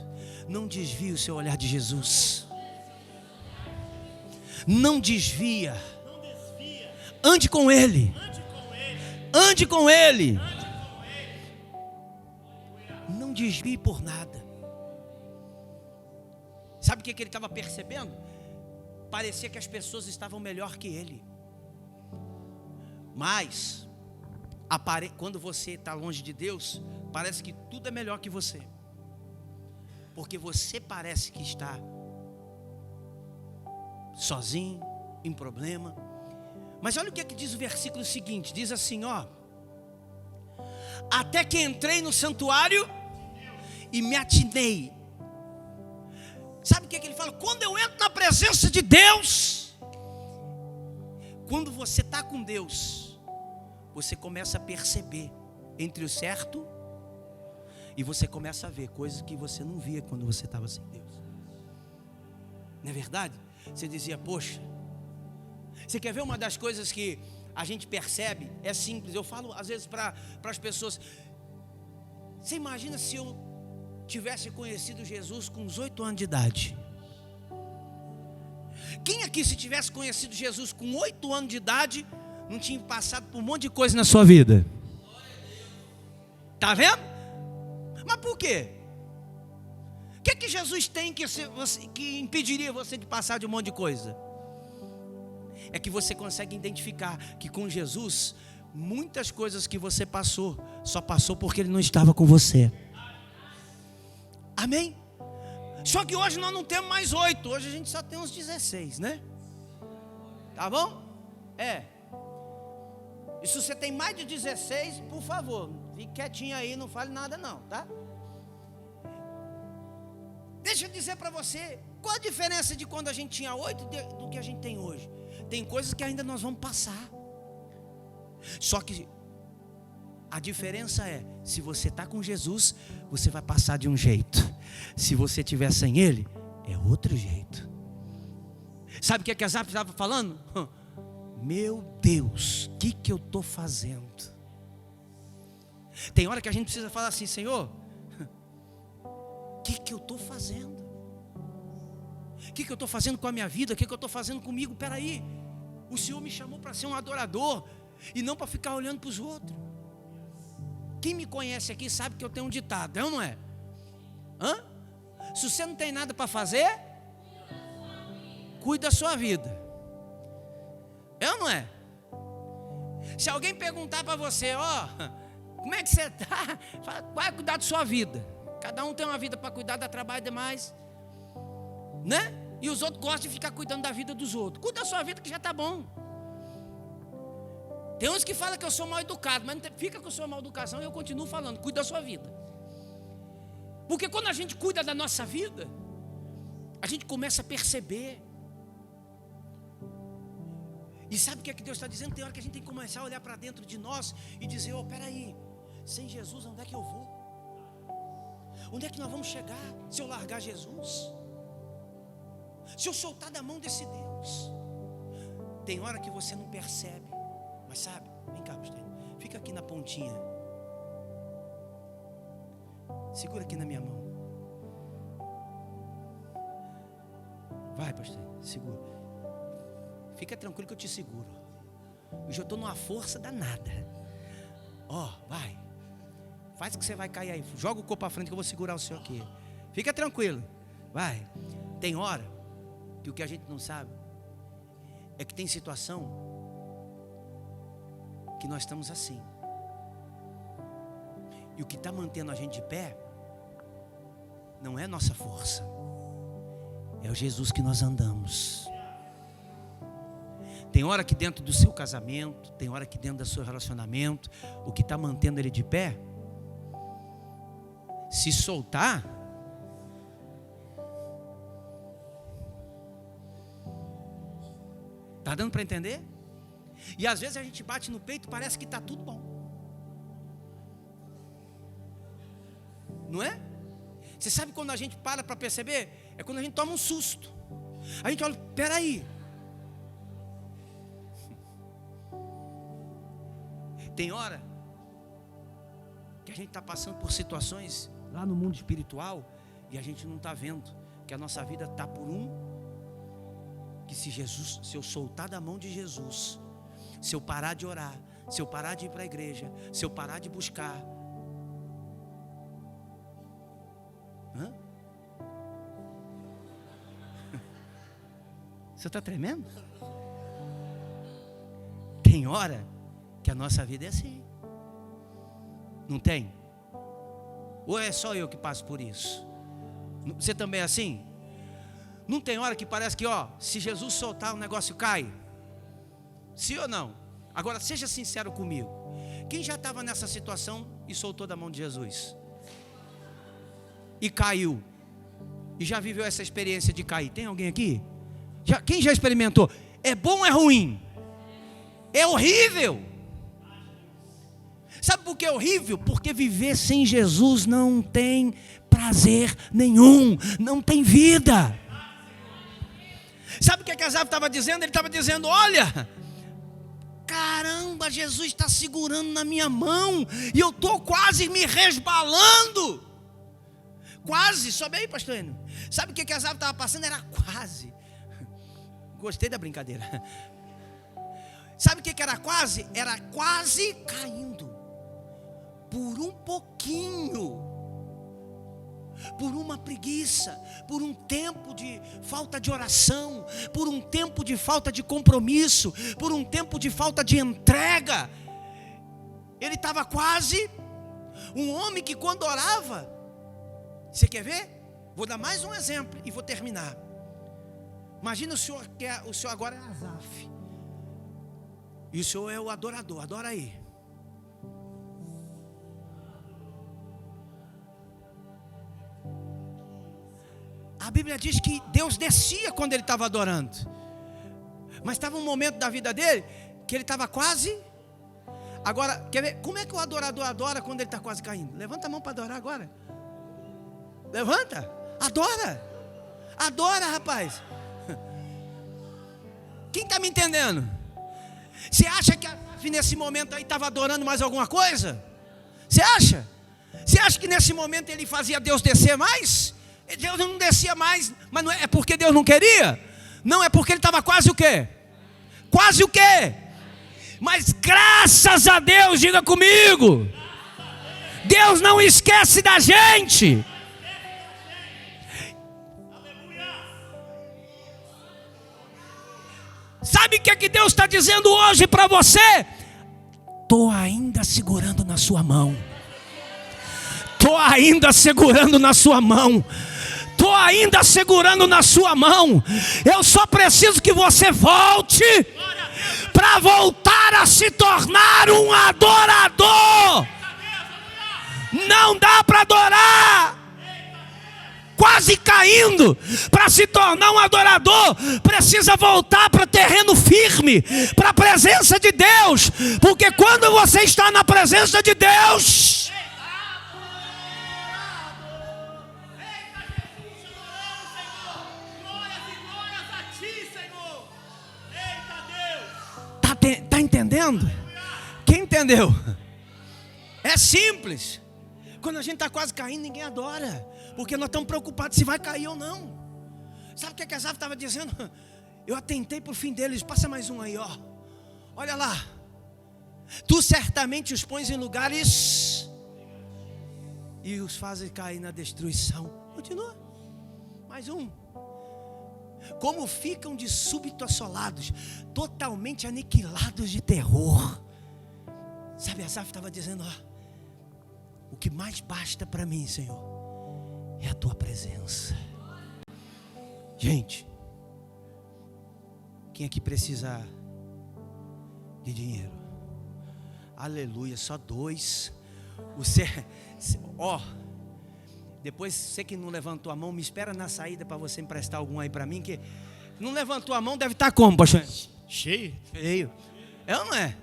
A: Não desvie o seu olhar de Jesus. Não desvia. Ande com Ele. Ande com Ele. Não desvie por nada. Sabe o que ele estava percebendo? Parecia que as pessoas estavam melhor que ele. Mas quando você está longe de Deus, parece que tudo é melhor que você, porque você parece que está sozinho, em problema. Mas olha o que diz o versículo seguinte, diz assim, ó: até que entrei no santuário e me atinei. Sabe o que ele fala? Quando eu entro na presença de Deus, quando você está com Deus, você começa a perceber entre o certo e você começa a ver coisas que você não via quando você estava sem Deus. Não é verdade? Você dizia, poxa, você quer ver uma das coisas que a gente percebe? É simples, eu falo às vezes para as pessoas. Você imagina se eu tivesse conhecido Jesus com uns 8 anos de idade? Quem aqui, se tivesse conhecido Jesus com 8 anos de idade, não tinha passado por um monte de coisa na sua vida? Está vendo? Mas por quê? O que Jesus tem que impediria você de passar de um monte de coisa? É que você consegue identificar que com Jesus, muitas coisas que você passou, só passou porque Ele não estava com você. Amém? Só que hoje nós não temos mais 8, hoje a gente só tem uns 16, né? Tá bom? E se você tem mais de 16, por favor, fique quietinho aí, não fale nada não, tá? Deixa eu dizer para você, qual a diferença de quando a gente tinha 8 do que a gente tem hoje? Tem coisas que ainda nós vamos passar. Só que a diferença é, se você está com Jesus, você vai passar de um jeito. Se você estiver sem Ele, é outro jeito. Sabe o que Asaf estava falando? Meu Deus, o que eu estou fazendo? Tem hora que a gente precisa falar assim, Senhor, o que eu estou fazendo? O que eu estou fazendo com a minha vida? O que eu estou fazendo comigo? Peraí, o Senhor me chamou para ser um adorador e não para ficar olhando para os outros. Quem me conhece aqui sabe que eu tenho um ditado, é ou não é? Hã? Se você não tem nada para fazer, cuida da sua vida. É ou não é? Se alguém perguntar para você, ó, como é que você está? Vai cuidar da sua vida. Cada um tem uma vida para cuidar, dá trabalho demais, né? E os outros gostam de ficar cuidando da vida dos outros. Cuida da sua vida que já está bom. Tem uns que falam que eu sou mal educado, mas não fica com a sua mal educação e eu continuo falando, cuida da sua vida. Porque quando a gente cuida da nossa vida, a gente começa a perceber. E sabe o que é que Deus está dizendo? Tem hora que a gente tem que começar a olhar para dentro de nós e dizer, peraí, sem Jesus onde é que eu vou? Onde é que nós vamos chegar se eu largar Jesus? Se eu soltar da mão desse Deus? Tem hora que você não percebe, mas sabe, vem cá, pastor, fica aqui na pontinha, segura aqui na minha mão, vai, pastor, segura, fica tranquilo que eu te seguro, eu já estou numa força danada, vai, faz que você vai cair aí, joga o corpo para frente que eu vou segurar o seu aqui, fica tranquilo, vai. Tem hora que o que a gente não sabe é que tem situação que nós estamos assim, e o que está mantendo a gente de pé não é nossa força, é o Jesus que nós andamos. Tem hora que dentro do seu casamento, tem hora que dentro do seu relacionamento, o que está mantendo ele de pé, se soltar, está dando para entender? E às vezes a gente bate no peito e parece que está tudo bom, não é? Você sabe quando a gente para perceber? É quando a gente toma um susto. A gente olha, peraí. Tem hora que a gente está passando por situações lá no mundo espiritual e a gente não está vendo que a nossa vida está por que se eu soltar da mão de Jesus, se eu parar de orar, se eu parar de ir para a igreja, se eu parar de buscar, você está tremendo? Tem hora que a nossa vida é assim, não tem? Ou é só eu que passo por isso? Você também é assim? Não tem hora que parece que, se Jesus soltar o negócio cai? Sim ou não? Agora seja sincero comigo. Quem já estava nessa situação e soltou da mão de Jesus? E caiu? E já viveu essa experiência de cair? Tem alguém aqui? Quem já experimentou? É bom ou é ruim? É horrível. Sabe por que é horrível? Porque viver sem Jesus não tem prazer nenhum, não tem vida. Sabe o que Asaf estava dizendo? Ele estava dizendo, olha, caramba, Jesus está segurando na minha mão e eu estou quase me resbalando. Quase, sobe aí, pastor Enio. Sabe o que Asaf estava passando? Era quase. Gostei da brincadeira. Sabe o que era quase? Era quase caindo. Por um pouquinho. Por uma preguiça, por um tempo de falta de oração, por um tempo de falta de compromisso, por um tempo de falta de entrega. Ele estava quase. Um homem que quando orava, você quer ver? Vou dar mais um exemplo e vou terminar. Imagina o senhor agora é Asaf, e o senhor é o adorador, adora aí. A Bíblia diz que Deus descia quando ele estava adorando. Mas estava um momento da vida dele que ele estava quase. Agora, quer ver? Como é que o adorador adora quando ele está quase caindo? Levanta a mão para adorar agora. Levanta. Adora. Adora, rapaz. Quem está me entendendo? Você acha que nesse momento aí estava adorando mais alguma coisa? Você acha? Você acha que nesse momento ele fazia Deus descer mais? Deus não descia mais, mas não é porque Deus não queria? Não, é porque ele estava quase o quê? Quase o quê? Mas graças a Deus, diga comigo. Deus não esquece da gente. Sabe o que é que Deus está dizendo hoje para você? Estou ainda segurando na sua mão. Estou ainda segurando na sua mão. Estou ainda segurando na sua mão. Eu só preciso que você volte para voltar a se tornar um adorador. Não dá para adorar quase caindo, para se tornar um adorador, precisa voltar para terreno firme, para a presença de Deus, porque quando você está na presença de Deus, tá entendendo? Quem entendeu? É simples. Quando a gente está quase caindo, ninguém adora, porque nós estamos preocupados se vai cair ou não. Sabe o que a Asaf estava dizendo? Eu atentei para o fim deles. Passa mais um aí, ó. Olha lá. Tu certamente os pões em lugares e os fazes cair na destruição. Continua. Mais um. Como ficam de súbito assolados, totalmente aniquilados de terror. Sabe, Asaf estava dizendo, ó, o que mais basta para mim, Senhor, é a tua presença. Gente, quem aqui precisa de dinheiro? Aleluia, só 2. Você, ó, depois você que não levantou a mão, me espera na saída para você emprestar algum aí para mim, que não levantou a mão, deve estar como, pastor?
B: Cheio.
A: É ou não é?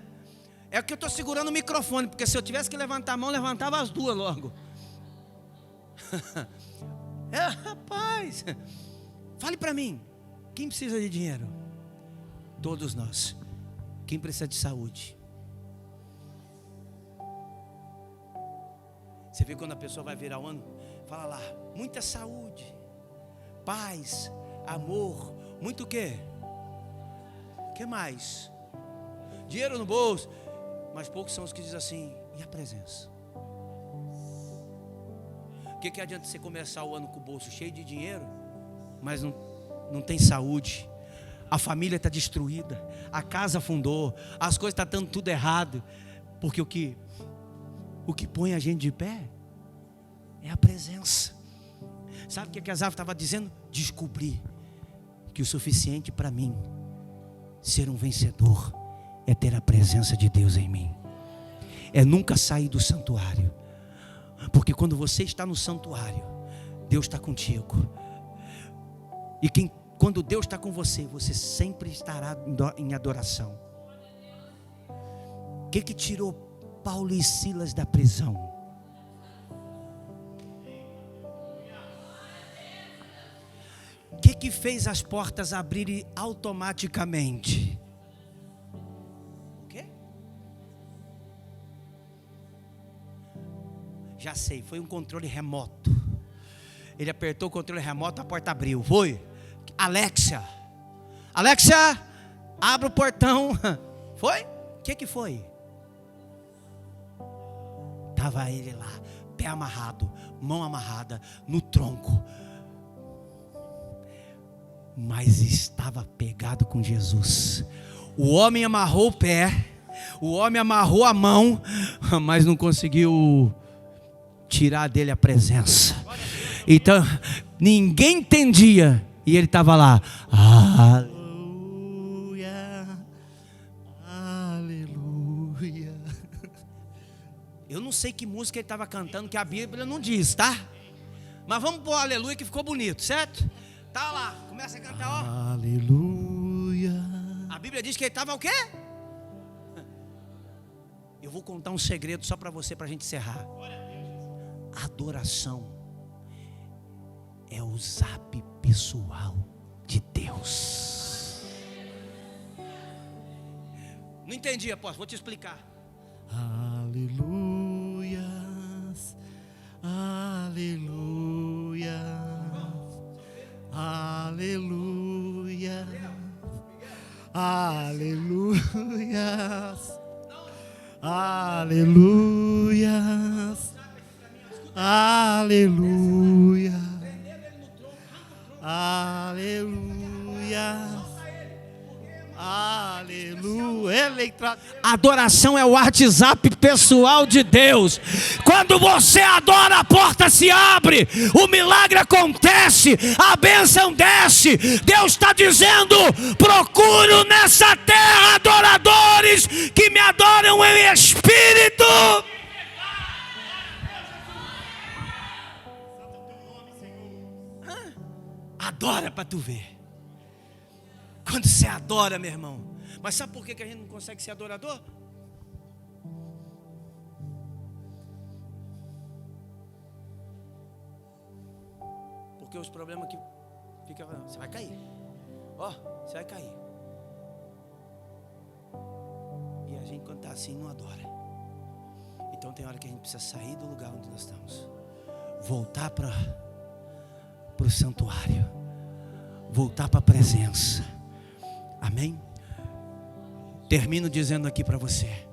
A: É que eu estou segurando o microfone, porque se eu tivesse que levantar a mão, levantava as duas logo. Rapaz, fale para mim, quem precisa de dinheiro? Todos nós. Quem precisa de saúde? Você vê quando a pessoa vai virar o ano, fala lá, muita saúde, paz, amor, muito o quê? O que mais? Dinheiro no bolso. Mas poucos são os que dizem assim, e a presença? O que adianta você começar o ano com o bolso cheio de dinheiro, mas não tem saúde? A família está destruída, a casa afundou, as coisas estão dando tudo errado, porque o que põe a gente de pé é a presença. Sabe o que Asaf estava dizendo? Descobri que o suficiente para mim ser um vencedor é ter a presença de Deus em mim, é nunca sair do santuário, porque quando você está no santuário, Deus está contigo, e quando Deus está com você, você sempre estará em adoração. O que tirou Paulo e Silas da prisão? O que fez as portas abrirem automaticamente? Já sei, foi um controle remoto. Ele apertou o controle remoto, a porta abriu. Foi. Alexia, abre o portão. Foi? O que foi? Estava ele lá, pé amarrado, mão amarrada, no tronco. Mas estava pegado com Jesus. O homem amarrou o pé, o homem amarrou a mão, mas não conseguiu tirar dele a presença. Então ninguém entendia, e ele estava lá, aleluia, aleluia. Eu não sei que música ele estava cantando, que a Bíblia não diz, tá? Mas vamos pôr aleluia, que ficou bonito, certo? Tá lá, começa a cantar, ó, aleluia. A Bíblia diz que ele estava o quê? Eu vou contar um segredo só para você, para a gente encerrar. Adoração é o zap pessoal de Deus. Não entendi, apóstolo, vou te explicar. Aleluia, aleluia, aleluia, aleluia, aleluia.
B: Aleluia. Aleluia. Aleluia.
A: Adoração é o WhatsApp pessoal de Deus. Quando você adora, a porta se abre, o milagre acontece, a bênção desce. Deus está dizendo: procuro nessa terra adoradores que me adoram em espírito. Adora para tu ver. Quando você adora, meu irmão. Mas sabe por que a gente não consegue ser adorador? Porque os problemas que fica, você vai cair. Ó, você vai cair. E a gente, quando está assim, não adora. Então tem hora que a gente precisa sair do lugar onde nós estamos, voltar para o santuário, voltar para a presença. Amém? Termino dizendo aqui para você: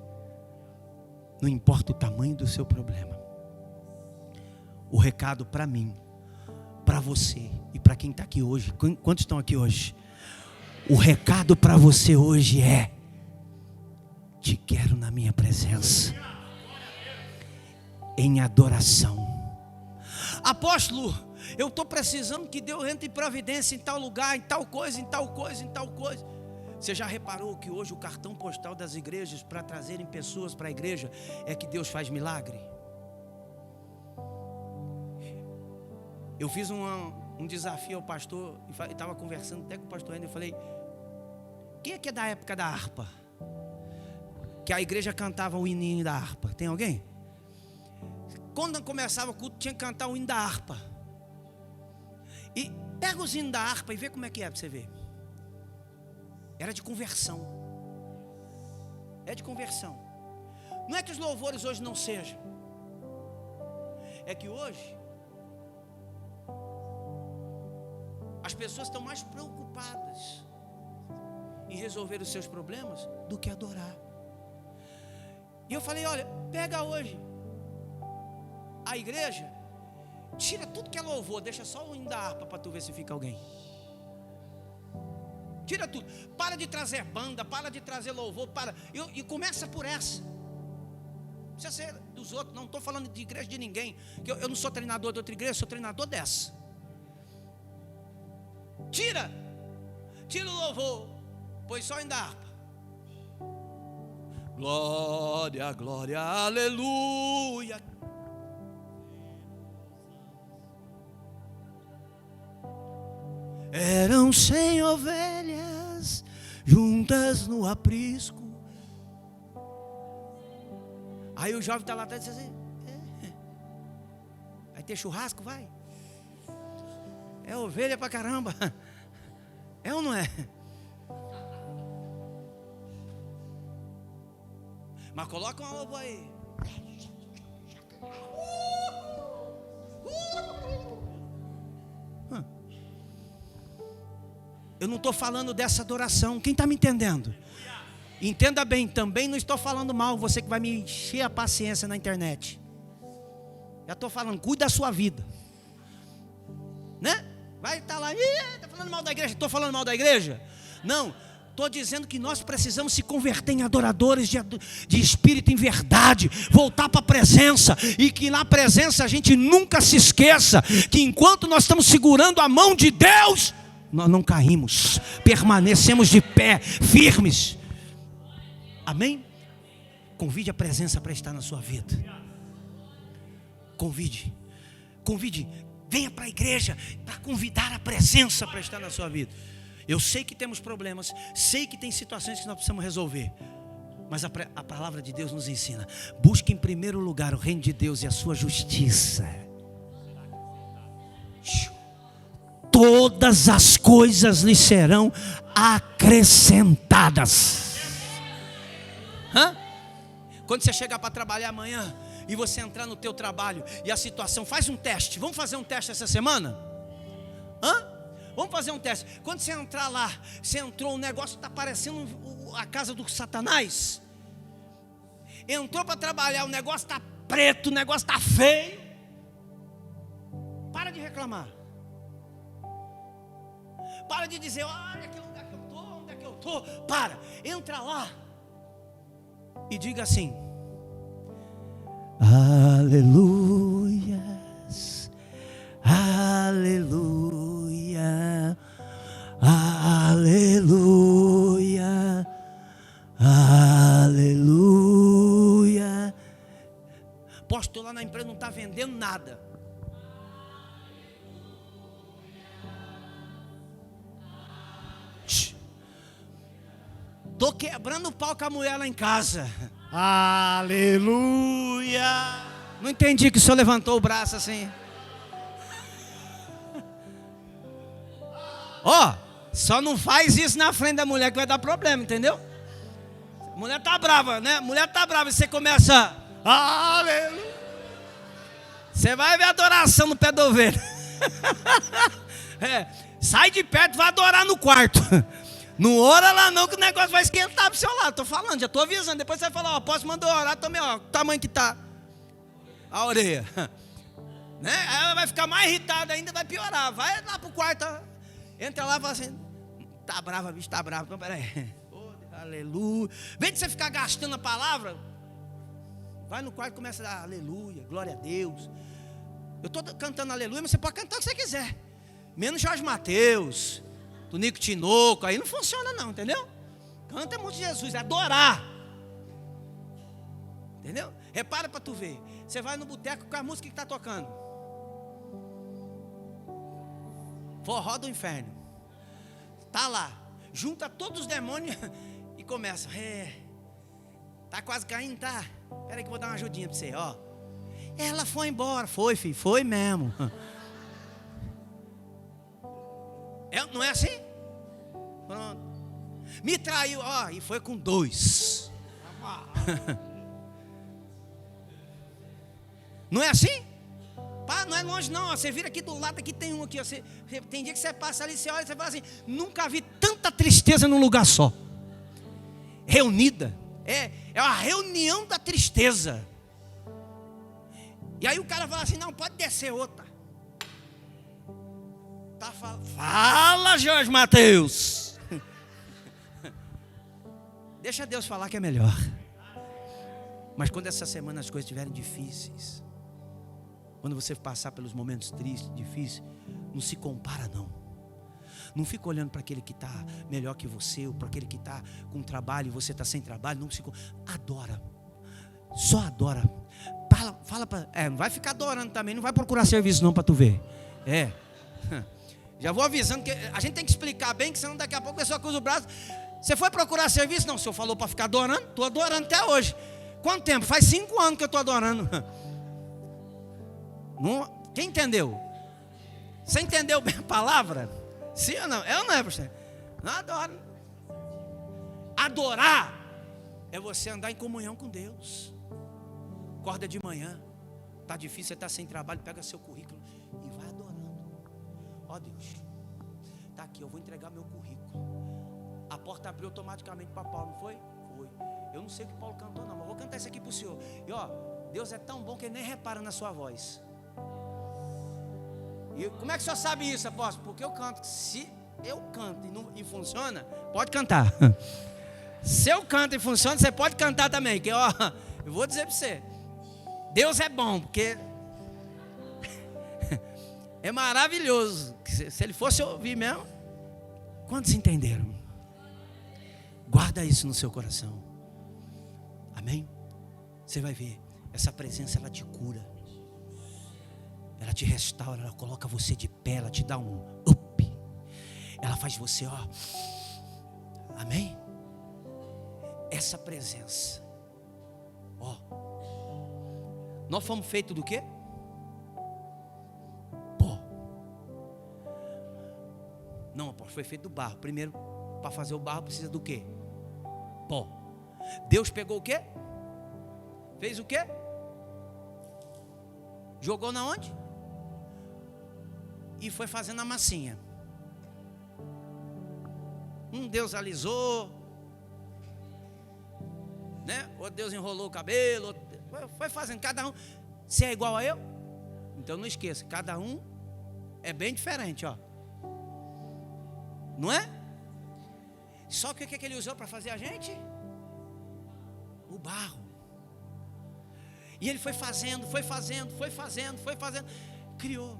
A: não importa o tamanho do seu problema, o recado para mim, para você e para quem está aqui hoje. Quantos estão aqui hoje? O recado para você hoje é: te quero na minha presença, em adoração. Apóstolo, eu estou precisando que Deus entre em providência em tal lugar, em tal coisa, em tal coisa, em tal coisa. Você já reparou que hoje o cartão postal das igrejas para trazerem pessoas para a igreja é que Deus faz milagre? Eu fiz um desafio ao pastor e estava conversando até com o pastor ainda. Eu falei: quem é que é da época da harpa? Que a igreja cantava o hininho da harpa. Tem alguém? Quando começava o culto, tinha que cantar o hino da harpa. E pega os hinos da harpa e vê como é que é para você ver. Era de conversão. É de conversão. Não é que os louvores hoje não sejam. É que hoje as pessoas estão mais preocupadas em resolver os seus problemas do que adorar. E eu falei: olha, pega hoje a igreja, tira tudo que é louvor, deixa só o hino da harpa para tu ver se fica alguém. Tira tudo, para de trazer banda, para de trazer louvor, e começa por essa. Não precisa ser dos outros, não estou falando de igreja de ninguém, que eu não sou treinador de outra igreja, sou treinador dessa. Tira o louvor, pois só ainda harpa. Glória, glória, aleluia. Eram 100 ovelhas juntas no aprisco. Aí o jovem está lá atrás e diz assim: vai ter churrasco? Vai. É ovelha pra caramba. É ou não é? Mas coloca uma lobo aí. Eu não estou falando dessa adoração. Quem está me entendendo? Entenda bem, também não estou falando mal. Você que vai me encher a paciência na internet. Já estou falando, cuida da sua vida. Né? Vai estar lá, está falando mal da igreja. Estou falando mal da igreja? Não, estou dizendo que nós precisamos se converter em adoradores de espírito em verdade, voltar para a presença, e que na presença a gente nunca se esqueça que enquanto nós estamos segurando a mão de Deus, nós não caímos, permanecemos de pé, firmes. Amém? Convide a presença para estar na sua vida. Convide, venha para a igreja para convidar a presença para estar na sua vida. Eu sei que temos problemas, sei que tem situações que nós precisamos resolver, mas a palavra de Deus nos ensina: busque em primeiro lugar o reino de Deus e a sua justiça. Todas as coisas lhe serão acrescentadas. Quando você chegar para trabalhar amanhã e você entrar no teu trabalho e a situação, faz um teste. Vamos fazer um teste essa semana? Vamos fazer um teste. Quando você entrar lá, você entrou, o negócio está parecendo a casa do Satanás. Entrou para trabalhar, o negócio está preto, o negócio está feio. reclamar. Para de dizer, olha que lugar que eu estou, onde é que eu estou. Para, entra lá e diga assim: aleluias, aleluia, aleluia, aleluia. Estou lá na empresa, não está vendendo nada. Estou quebrando o pau com a mulher lá em casa.
B: Aleluia.
A: Não entendi que o senhor levantou o braço assim. Só não faz isso na frente da mulher que vai dar problema, entendeu? A mulher tá brava, né? A mulher tá brava e você começa, aleluia. Você vai ver a adoração no pé da ovelha. Sai de perto, vai adorar no quarto. Não ora lá não, que o negócio vai esquentar pro seu lado. Estou falando, já estou avisando. Depois você vai falar, posso mandar orar também, o tamanho que está a orelha. Né? Ela vai ficar mais irritada ainda, vai piorar. Vai lá pro quarto, entra lá e fala assim, tá brava, bicho, tá brava. Então, peraí. Aleluia. Vem de você ficar gastando a palavra, vai no quarto e começa a dar aleluia, glória a Deus. Eu estou cantando aleluia, mas você pode cantar o que você quiser. Menos Jorge Mateus, do Nico Tinoco, aí não funciona não, entendeu? Canta muito Jesus, é adorar. Entendeu? Repara para tu ver. Você vai no boteco com a música que está tocando. Forró do inferno. Tá lá, junta todos os demônios e começa. Tá quase caindo, tá? Espera aí que eu vou dar uma ajudinha para você, ó. Ela foi embora, foi filho, foi mesmo. Não é assim? Pronto. Me traiu, e foi com 2. Não é assim? Pá, não é longe não, você vira aqui do lado, aqui tem um aqui, tem dia que você passa ali, você olha e você fala assim, nunca vi tanta tristeza num lugar só. Reunida. É uma reunião da tristeza. E aí o cara fala assim, não, pode descer outra. Fala, Jorge Mateus. Deixa Deus falar que é melhor. Mas quando essa semana as coisas estiverem difíceis, quando você passar pelos momentos tristes, difíceis, não se compara não. Não fica olhando para aquele que está melhor que você, ou para aquele que está com trabalho e você está sem trabalho. Não se adora. Só adora. Fala para. Não vai ficar adorando também, não vai procurar serviço não para tu ver. Já vou avisando que a gente tem que explicar bem, que senão daqui a pouco a pessoa cruza o braço. Você foi procurar serviço? Não, o senhor falou para ficar adorando. Estou adorando até hoje. Quanto tempo? Faz 5 anos que eu estou adorando. Não, quem entendeu? Você entendeu bem a palavra? Sim ou não? É ou não é, pastor? Não adora. Adorar é você andar em comunhão com Deus. Acorda de manhã, está difícil, você está sem trabalho, pega seu currículo e vai adorando. Deus, está aqui, eu vou entregar meu currículo. A porta abriu automaticamente para Paulo, não foi? Foi. Eu não sei o que Paulo cantou não, mas vou cantar isso aqui para o senhor. E Deus é tão bom que ele nem repara na sua voz. E como é que o senhor sabe isso, apóstolo? Porque eu canto. Se eu canto e funciona, pode cantar. Se eu canto e funciona, você pode cantar também. Que eu vou dizer para você, Deus é bom, porque é maravilhoso. Se ele fosse ouvir mesmo. Quantos entenderam? Guarda isso no seu coração. Amém? Você vai ver, essa presença ela te cura. Ela te restaura, ela coloca você de pé, ela te dá um up. Ela faz você, amém? Essa presença, nós fomos feitos do quê? Pó. Não, apóstolo, foi feito do barro. Primeiro, para fazer o barro precisa do quê? Pó. Deus pegou o quê? Fez o quê? Jogou na onde? E foi fazendo a massinha. Deus alisou, né? Outro Deus enrolou o cabelo, foi fazendo, cada um. Se é igual a eu, então não esqueça, cada um É bem diferente, ó. Não é? Só que o que ele usou para fazer a gente? O barro. E ele foi fazendo. Criou.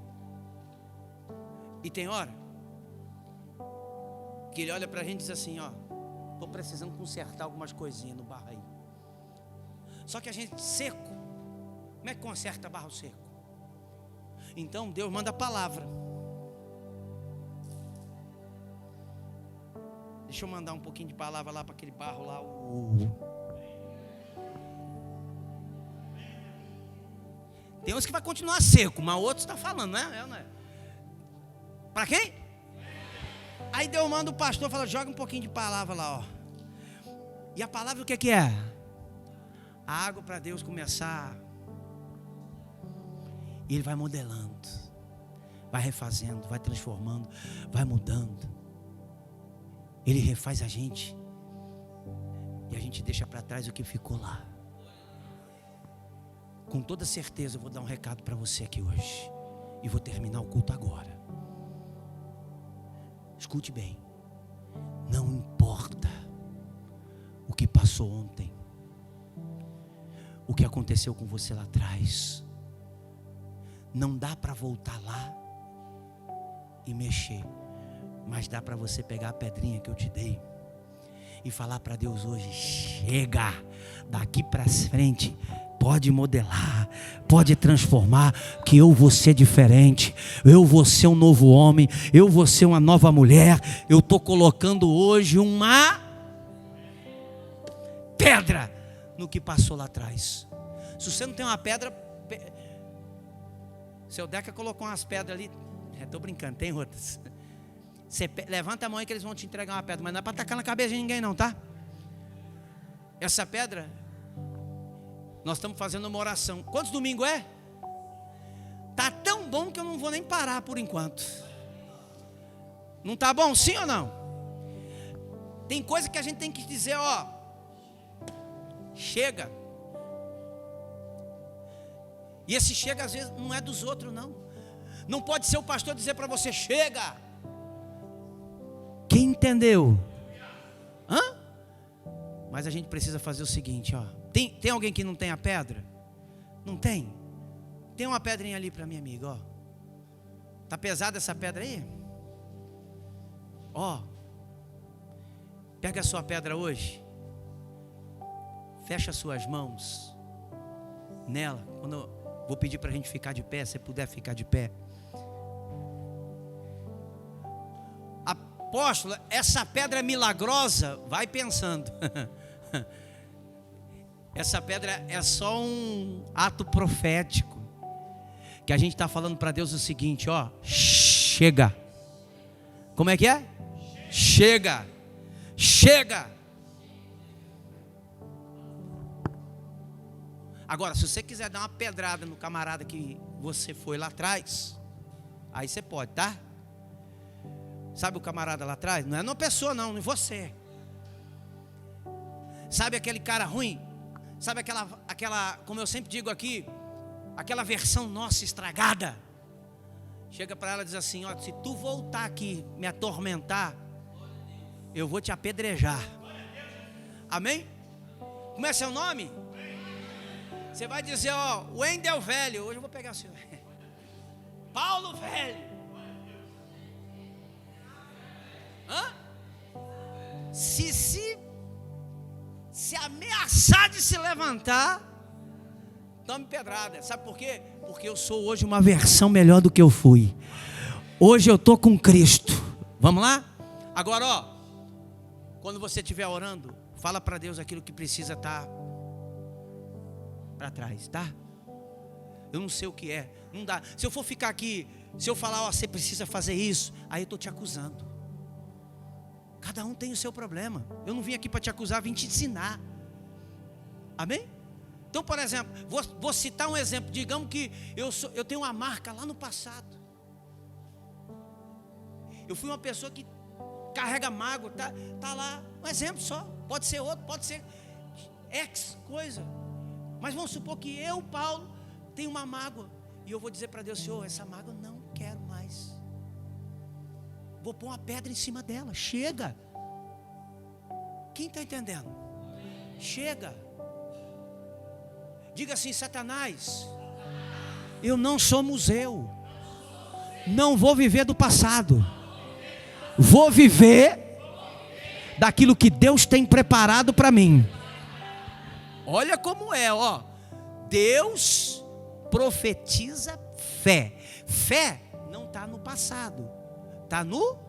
A: E tem hora que ele olha para a gente e diz assim, ó, estou precisando consertar algumas coisinhas no barro aí. Só que a gente seco, como é que conserta barro seco? Então Deus manda a palavra. Deixa eu mandar um pouquinho de palavra lá para aquele barro lá. Tem uns que vai continuar seco, mas outros está falando, não é? Para quem? Aí Deus manda o pastor, fala, joga um pouquinho de palavra lá, ó. E a palavra o que é? A água para Deus começar. E Ele vai modelando, vai refazendo, vai transformando, vai mudando. Ele refaz a gente. E a gente deixa para trás o que ficou lá. Com toda certeza eu vou dar um recado para você aqui hoje. E vou terminar o culto agora. Escute bem. Não importa o que passou ontem, o que aconteceu com você lá atrás. Não dá para voltar lá e mexer. Mas dá para você pegar a pedrinha que eu te dei e falar para Deus hoje, chega, daqui para frente pode modelar, pode transformar, que eu vou ser diferente, eu vou ser um novo homem, eu vou ser uma nova mulher. Eu estou colocando hoje uma pedra no que passou lá atrás. Se você não tem uma pedra, seu Deca colocou umas pedras ali, estou brincando, tem outras. Você levanta a mão aí que eles vão te entregar uma pedra, mas não é para tacar na cabeça de ninguém não, tá? Essa pedra, nós estamos fazendo uma oração. Quantos domingos é? Tá tão bom que eu não vou nem parar por enquanto. Não tá bom, sim ou não? Tem coisa que a gente tem que dizer, ó, chega. E esse chega às vezes não é dos outros não. Não pode ser o pastor dizer para você, chega. Quem entendeu? Hã? Mas a gente precisa fazer o seguinte, ó. Tem alguém que não tem a pedra? Não tem? Tem uma pedrinha ali para minha amiga, ó. Tá pesada essa pedra aí? Ó. Pega a sua pedra hoje. Fecha suas mãos nela. Quando eu vou pedir para a gente ficar de pé, se puder ficar de pé. Apóstolo, essa pedra milagrosa, vai pensando. Essa pedra é só um ato profético. Que a gente está falando para Deus o seguinte, ó. Chega. Como é que é? Chega. Chega. Agora, se você quiser dar uma pedrada no camarada que você foi lá atrás, aí você pode, tá? Sabe o camarada lá atrás? Não é numa pessoa não, em você. Sabe aquele cara ruim? Sabe aquela, como eu sempre digo aqui, aquela versão nossa estragada? Chega para ela e diz assim, ó, se tu voltar aqui me atormentar, eu vou te apedrejar. Amém? Como é seu nome? Você vai dizer, ó, Wendel Velho. Hoje eu vou pegar o seu. Paulo Velho. Hã? Se ameaçar de se levantar, tome pedrada. Sabe por quê? Porque eu sou hoje uma versão melhor do que eu fui. Hoje eu estou com Cristo. Vamos lá? Agora, ó, quando você estiver orando, fala para Deus aquilo que precisa estar para trás, tá? Eu não sei o que é, não dá. Se eu for ficar aqui, se eu falar, ó, você precisa fazer isso, aí eu estou te acusando. Cada um tem o seu problema. Eu não vim aqui para te acusar, vim te ensinar. Amém? Então, por exemplo, vou citar um exemplo. Digamos que eu tenho uma marca lá no passado. Eu fui uma pessoa que carrega mágoa, tá lá. Um exemplo só. Pode ser outro, pode ser X coisa. Mas vamos supor que eu, Paulo, tenho uma mágoa. E eu vou dizer para Deus, Senhor, essa mágoa eu não quero mais. vou pôr uma pedra em cima dela. Chega. Quem está entendendo? Chega. Diga assim: Satanás, eu não sou museu. Não vou viver do passado. Vou viver daquilo que Deus tem preparado para mim. Olha como é, ó. Deus profetiza fé. Fé não está no passado, está no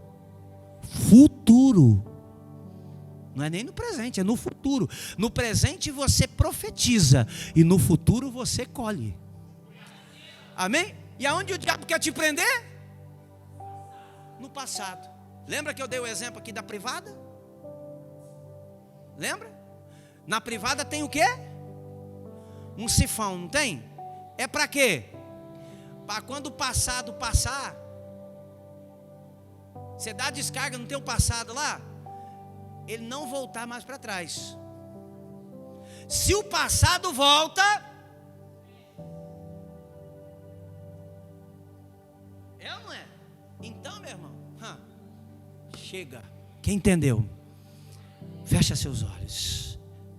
A: futuro. Não é nem no presente, é no futuro. No presente você profetiza e no futuro você colhe. Amém? E aonde o diabo quer te prender? No passado. Lembra que eu dei o exemplo aqui da privada? Lembra? Na privada tem o quê? Um sifão, não tem? É para quê? Para quando o passado passar, você dá descarga no teu passado lá, ele não voltar mais para trás. Se o passado volta, é ou não é? Então, meu irmão, chega. Quem entendeu? Fecha seus olhos.